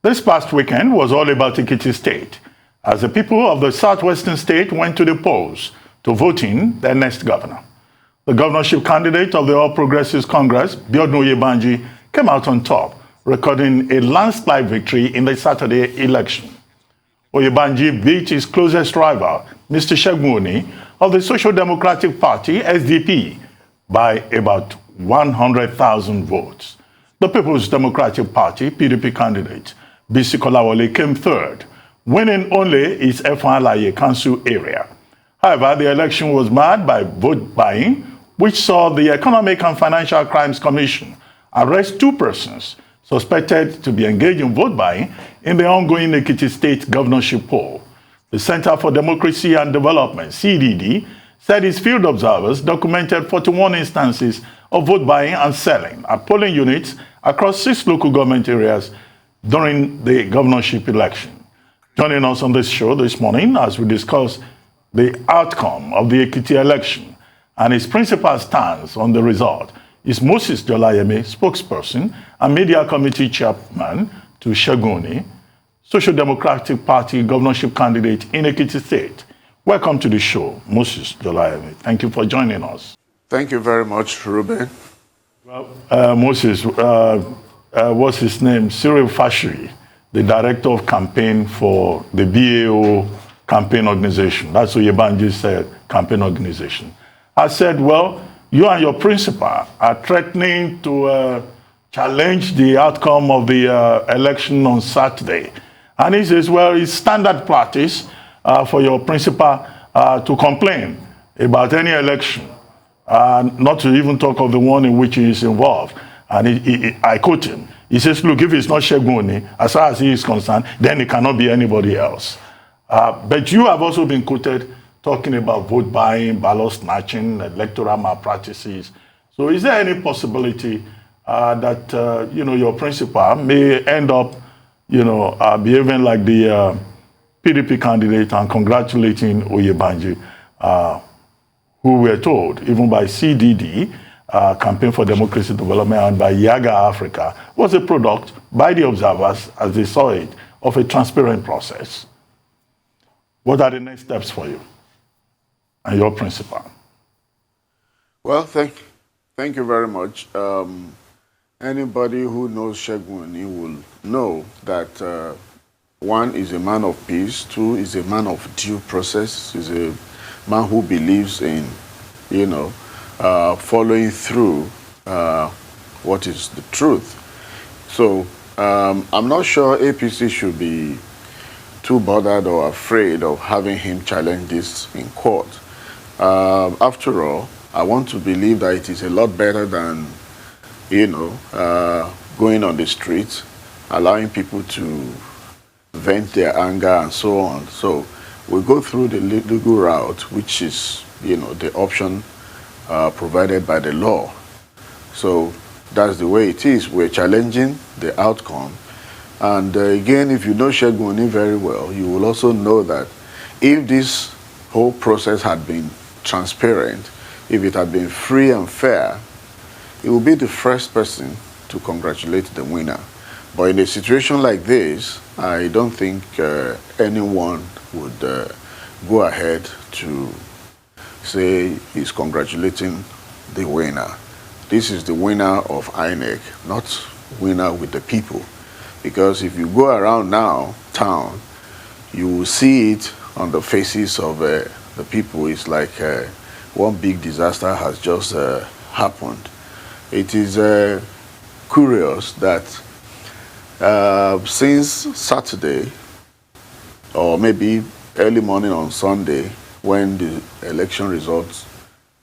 This past weekend was all about Ekiti State, as the people of the southwestern state went to the polls to vote in their next governor. The governorship candidate of the All Progressives Congress, Biodun Oyebanji, came out on top, recording a landslide victory in the Saturday election. Oyebanji beat his closest rival, Mr. Segun Oni, of the Social Democratic Party, SDP, by about 100,000 votes. The People's Democratic Party, PDP candidate, Bisi Kolawole, came third, winning only his Efon Alaye council area. However, the election was marred by vote buying, which saw the Economic and Financial Crimes Commission arrest 2 persons suspected to be engaged in vote buying in the ongoing Ekiti State governorship poll. The Center for Democracy and Development, CDD, said its field observers documented 41 instances of vote buying and selling at polling units across 6 local government areas during the governorship election. Joining us on this show this morning as we discuss the outcome of the Ekiti election and his principal stance on the result is Moses Jolayemi, spokesperson and media committee chairman to Segun Oni, Social Democratic Party governorship candidate in Ekiti State. Welcome to the show, Moses Jolayemi. Thank you for joining us. Thank you very much, Ruben. Well, Moses, what's his name? Cyril Fashiri, the director of campaign for the BAO campaign organization. That's Oyebanji's campaign organization. I said, well, you and your principal are threatening to challenge the outcome of the election on Saturday. And he says, well, it's standard practice for your principal to complain about any election, not to even talk of the one in which he is involved. And I quote him. He says, look, if it's not Segun Oni, as far as he is concerned, then it cannot be anybody else. But you have also been quoted talking about vote buying, ballot snatching, electoral malpractices. So is there any possibility that, your principal may end up, behaving like the PDP candidate and congratulating Oyebanji, who we're told, even by CDD, Campaign for Democracy Development, and by Yaga Africa, was a product by the observers, as they saw it, of a transparent process? What are the next steps for you and your principal? Well, thank you very much. Anybody who knows Segun Oni will know that 1 is a man of peace, 2 is a man of due process, is a man who believes in, following through what is the truth. So I'm not sure APC should be too bothered or afraid of having him challenge this in court. After all, I want to believe that it is a lot better than, going on the streets, allowing people to vent their anger and so on. So we go through the legal route, which is, the option provided by the law. So that's the way it is. We're challenging the outcome. And again, if you know Segun Oni very well, you will also know that if this whole process had been transparent, if it had been free and fair, he will be the first person to congratulate the winner. But in a situation like this, I don't think anyone would go ahead to say he's congratulating the winner. This is the winner of INEC, not winner with the people. Because if you go around now, town, you will see it on the faces of the people. It's like one big disaster has just happened. It is curious that since Saturday, or maybe early morning on Sunday, when the election results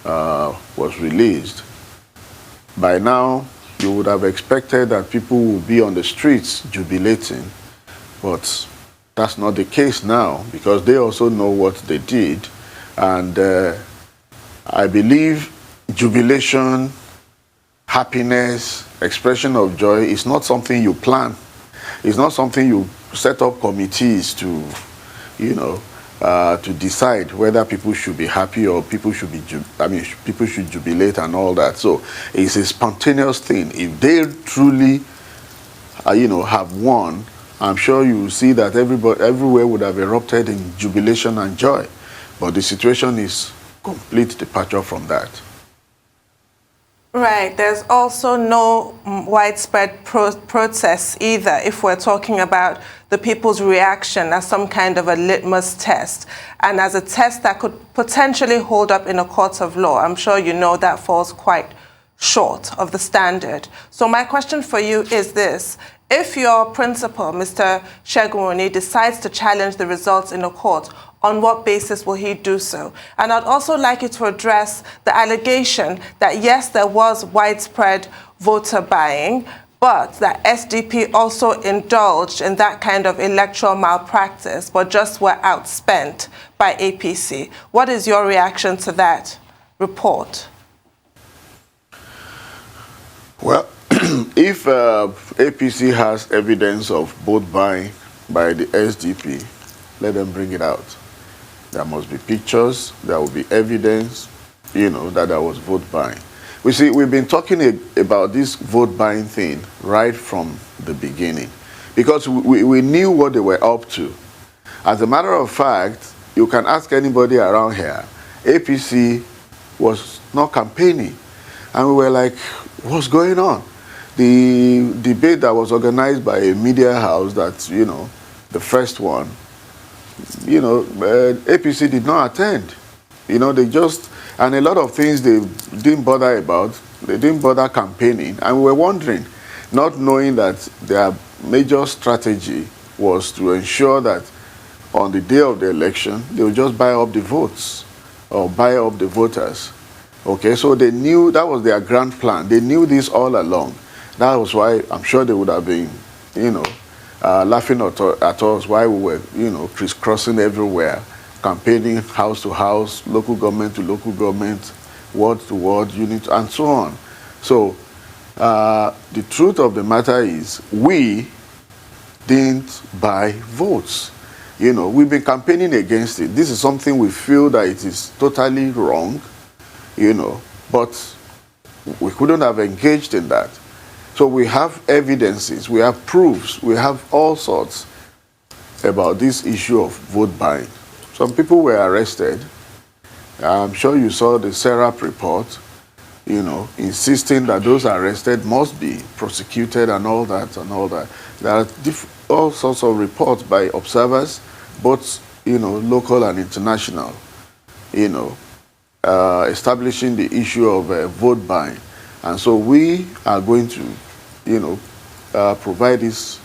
was released, by now you would have expected that people would be on the streets jubilating, but that's not the case now, because they also know what they did. And I believe jubilation, happiness, expression of joy is not something you plan. It's not something you set up committees to, to decide whether people should be happy or people should be, people should jubilate and all that. So it's a spontaneous thing. If they truly, have won I'm sure you will see that everywhere would have erupted in jubilation and joy. But the situation is complete departure from that. Right. There's also no widespread protest either, if we're talking about the people's reaction as some kind of a litmus test and as a test that could potentially hold up in a court of law. I'm sure you know that falls quite short of the standard. So my question for you is this. If your principal, Mr. Segun Oni, decides to challenge the results in a court, on what basis will he do so? And I'd also like you to address the allegation that, yes, there was widespread voter buying, but that SDP also indulged in that kind of electoral malpractice, but just were outspent by APC. What is your reaction to that report? Well, if APC has evidence of vote buying by the SDP, let them bring it out. There must be pictures, there will be evidence, that there was vote buying. We see, we've been talking about this vote buying thing right from the beginning because we knew what they were up to. As a matter of fact, you can ask anybody around here, APC was not campaigning. And we were like, what's going on? The debate that was organized by a media house that, the first one, APC did not attend. They just, and a lot of things they didn't bother about. They didn't bother campaigning. And we were wondering, not knowing that their major strategy was to ensure that on the day of the election, they would just buy up the votes or buy up the voters. Okay, so they knew that was their grand plan. They knew this all along. That was why I'm sure they would have been, laughing at us while we were, crisscrossing everywhere, campaigning house to house, local government to local government, ward to ward, unit, and so on. So the truth of the matter is we didn't buy votes. We've been campaigning against it. This is something we feel that it is totally wrong, but we couldn't have engaged in that. So we have evidences, we have proofs, we have all sorts about this issue of vote buying. Some people were arrested. I'm sure you saw the SERAP report, insisting that those arrested must be prosecuted and all that and all that. There are all sorts of reports by observers, both, local and international, establishing the issue of vote buying. And so we are going to, provide this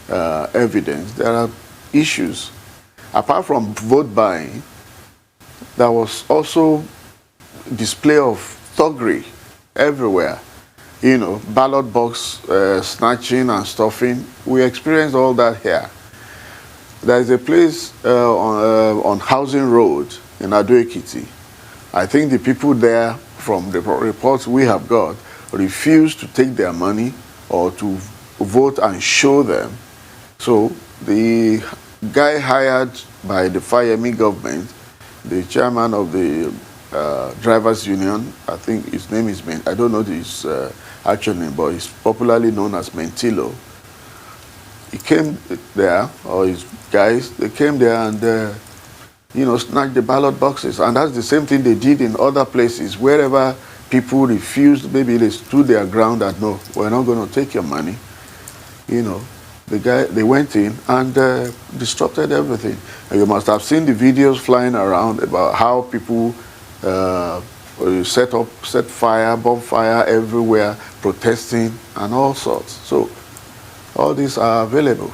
evidence. There are issues. Apart from vote buying, there was also display of thuggery everywhere. Ballot box snatching and stuffing. We experienced all that here. There is a place on Housing Road in Ekiti. I think the people there, from the reports we have got, refused to take their money or to vote and show them. So the guy hired by the Jolayemi government, the chairman of the drivers union, I think his name is, I don't know his actual name, but he's popularly known as Mentilo. He came there, or his guys, they came there and snatched the ballot boxes. And that's the same thing they did in other places. Wherever people refused, maybe they stood their ground that, no, we're not going to take your money. They went in and disrupted everything. And you must have seen the videos flying around about how people set fire, bonfire everywhere, protesting and all sorts. So all these are available.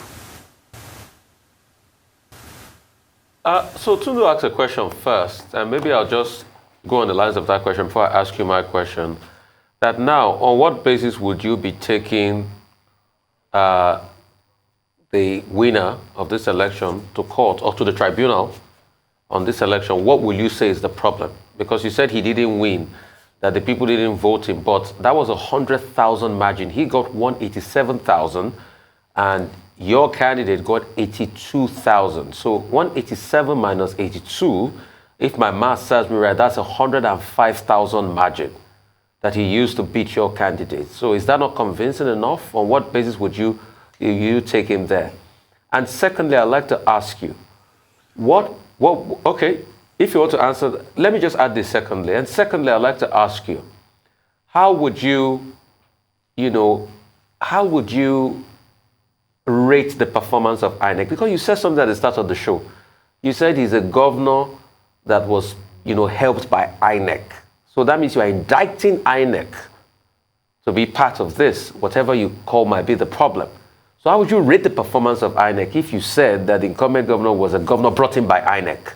So Tundu asked a question first, and maybe I'll just go on the lines of that question before I ask you my question. That now, on what basis would you be taking the winner of this election to court or to the tribunal on this election? What will you say is the problem? Because you said he didn't win, that the people didn't vote him, but that was 100,000 margin. He got 187,000, and your candidate got 82,000. So 187 minus 82, if my math serves me right, that's 105,000 margin that he used to beat your candidate. So is that not convincing enough? On what basis would you take him there? And secondly, I'd like to ask you, okay, if you want to answer, let me just add this secondly. And secondly, I'd like to ask you, how would you rate the performance of INEC? Because you said something at the start of the show. You said he's a governor that was, helped by INEC. So that means you are indicting INEC to be part of this, whatever you call might be the problem. So how would you rate the performance of INEC if you said that the incumbent governor was a governor brought in by INEC?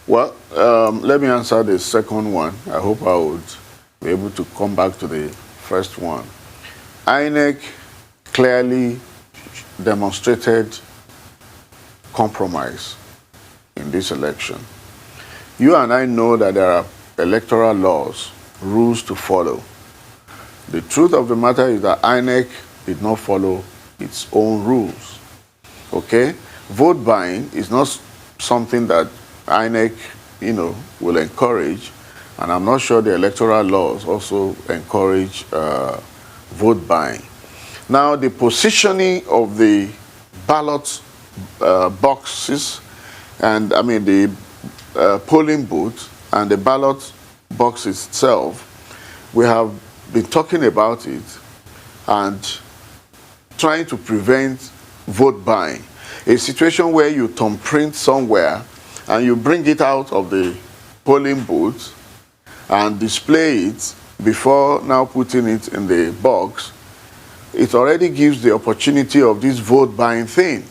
Well, let me answer the second one. I hope I would be able to come back to the first one. INEC clearly demonstrated compromise in this election. You and I know that there are electoral laws, rules to follow. The truth of the matter is that INEC did not follow its own rules. Okay? Vote buying is not something that INEC, will encourage, and I'm not sure the electoral laws also encourage vote buying. Now, the positioning of the ballot boxes, and the polling booth and the ballot box itself, we have been talking about it and trying to prevent vote buying. A situation where you thumbprint somewhere and you bring it out of the polling booth and display it before now putting it in the box, it already gives the opportunity of this vote buying thing.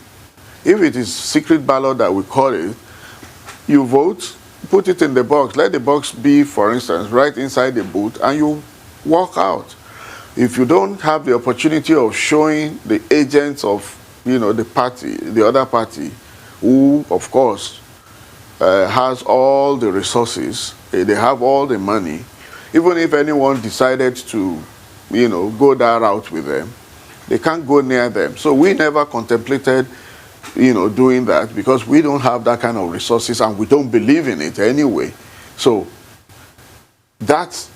If it is secret ballot that we call it, you vote, put it in the box, let the box be, for instance, right inside the booth, and you walk out. If you don't have the opportunity of showing the agents of, the party, the other party, who, of course, has all the resources, they have all the money, even if anyone decided to, go that route with them, they can't go near them. So we never contemplated, doing that because we don't have that kind of resources and we don't believe in it anyway. So that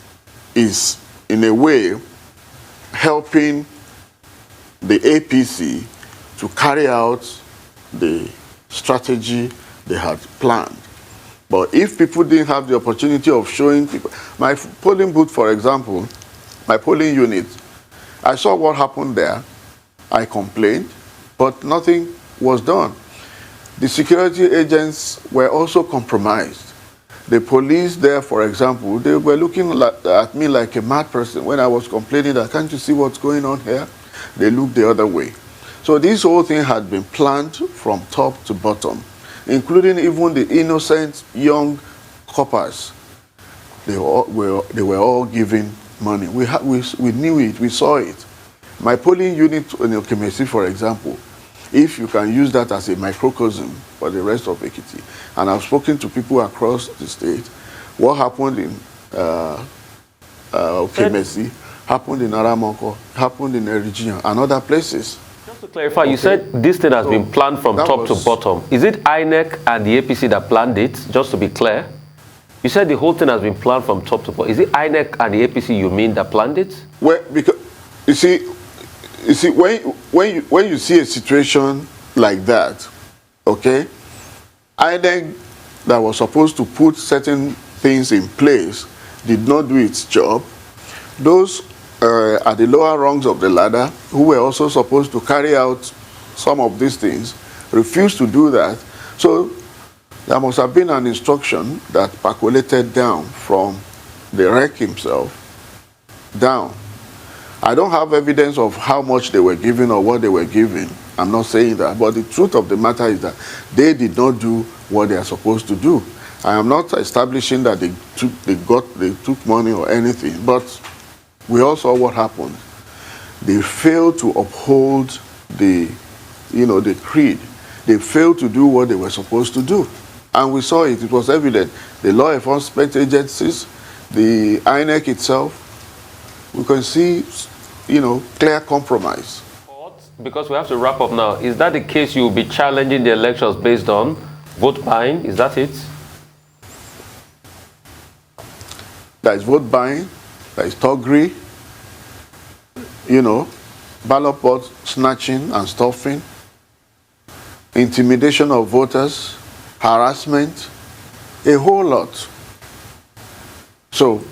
is, in a way, helping the APC to carry out the strategy they had planned. But if people didn't have the opportunity of showing people, my polling booth, for example, my polling unit, I saw what happened there. I complained, but nothing was done. The security agents were also compromised. The police there, for example, they were looking at me like a mad person when I was complaining that, can't you see what's going on here? They looked the other way. So this whole thing had been planned from top to bottom, including even the innocent young coppers. They were all given money. We knew it, we saw it. My polling unit in Okemesi, for example, if you can use that as a microcosm for the rest of Ekiti, and I've spoken to people across the state, what happened in Okemesi, happened in Aramoko, happened in Erigian, and other places. Just to clarify, you said this thing has been planned from top to bottom. Is it INEC and the APC that planned it, just to be clear? You said the whole thing has been planned from top to bottom. Is it INEC and the APC you mean that planned it? Well, because, you see, when you see a situation like that, okay, INEC that was supposed to put certain things in place did not do its job. Those at the lower rungs of the ladder, who were also supposed to carry out some of these things, refused to do that. So there must have been an instruction that percolated down from the REC himself down. I don't have evidence of how much they were given or what they were given. I'm not saying that. But the truth of the matter is that they did not do what they are supposed to do. I am not establishing that they took money or anything, but we all saw what happened. They failed to uphold the creed. They failed to do what they were supposed to do. And we saw it. It was evident. The law enforcement agencies, the INEC itself, we can see, clear compromise. Because we have to wrap up now, is that the case you will be challenging the elections based on vote buying? Is that it? There is vote buying, there is thuggery, ballot box snatching and stuffing, intimidation of voters, harassment, a whole lot. So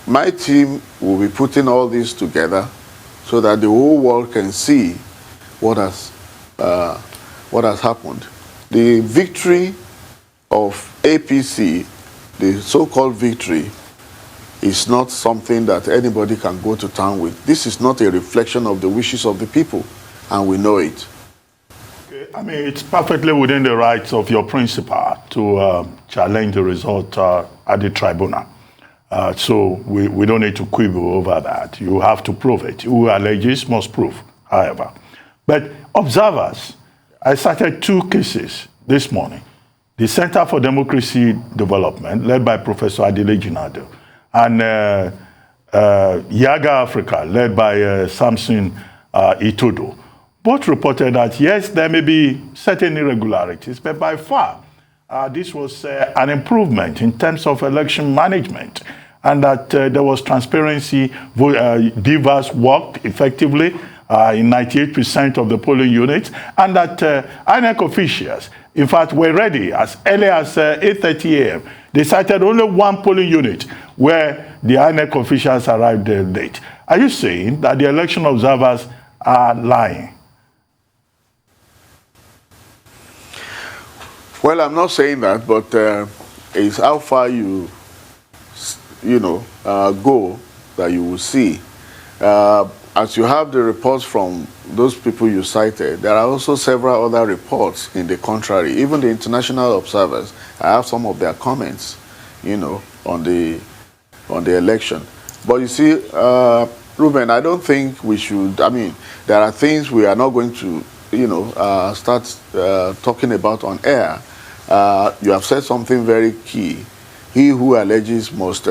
my team will be putting all this together so that the whole world can see what has happened. The victory of APC, the so-called victory, is not something that anybody can go to town with. This is not a reflection of the wishes of the people, and we know it. I mean, it's perfectly within the rights of your principal to challenge the result at the tribunal. So we don't need to quibble over that. You have to prove it. Who alleges must prove, however. But observers, I cited 2 cases this morning. The Center for Democracy Development, led by Professor Adile Jinado, and Yaga Africa, led by Samson Itodo. Both reported that, yes, there may be certain irregularities, but by far, this was an improvement in terms of election management, and that there was transparency. Divas worked effectively in 98% of the polling units, and that INEC officials, in fact, were ready as early as 8:30 a.m. They cited only 1 polling unit where the INEC officials arrived late. Are you saying that the election observers are lying? Well, I'm not saying that, but it's how far you go that you will see. As you have the reports from those people you cited, there are also several other reports in the contrary. Even the international observers, I have some of their comments, on the election. But you see, Ruben, I don't think we should. I mean, there are things we are not going to, start talking about on air. You have said something very key. He who alleges must,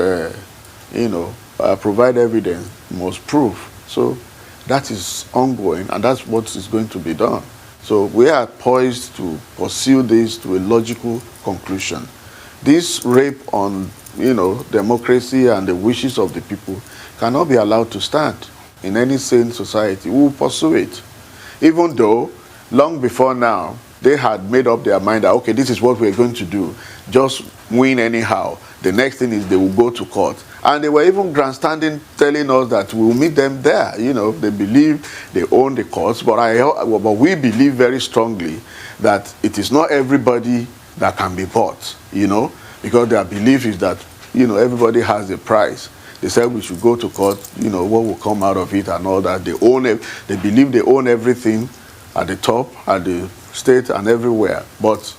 provide evidence, must prove. So that is ongoing, and that's what is going to be done. So we are poised to pursue this to a logical conclusion. This rape on, democracy and the wishes of the people cannot be allowed to stand in any sane society. We will pursue it. Even though, long before now, they had made up their mind that, okay, this is what we're going to do. Just win anyhow. The next thing is they will go to court. And they were even grandstanding, telling us that we'll meet them there. They believe they own the courts, but we believe very strongly that it is not everybody that can be bought, because their belief is that, everybody has a price. They said we should go to court, what will come out of it and all that. They believe they own everything at the top, at the state and everywhere. But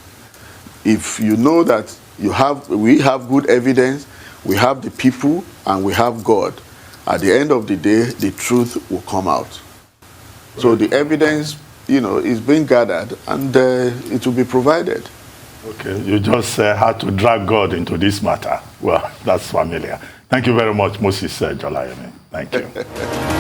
if you know that we have good evidence, we have the people, and we have God, at the end of the day, the truth will come out. So the evidence, is being gathered, and it will be provided. Okay, you just had to drag God into this matter. Well, that's familiar. Thank you very much, Moses Jolayemi. Thank you.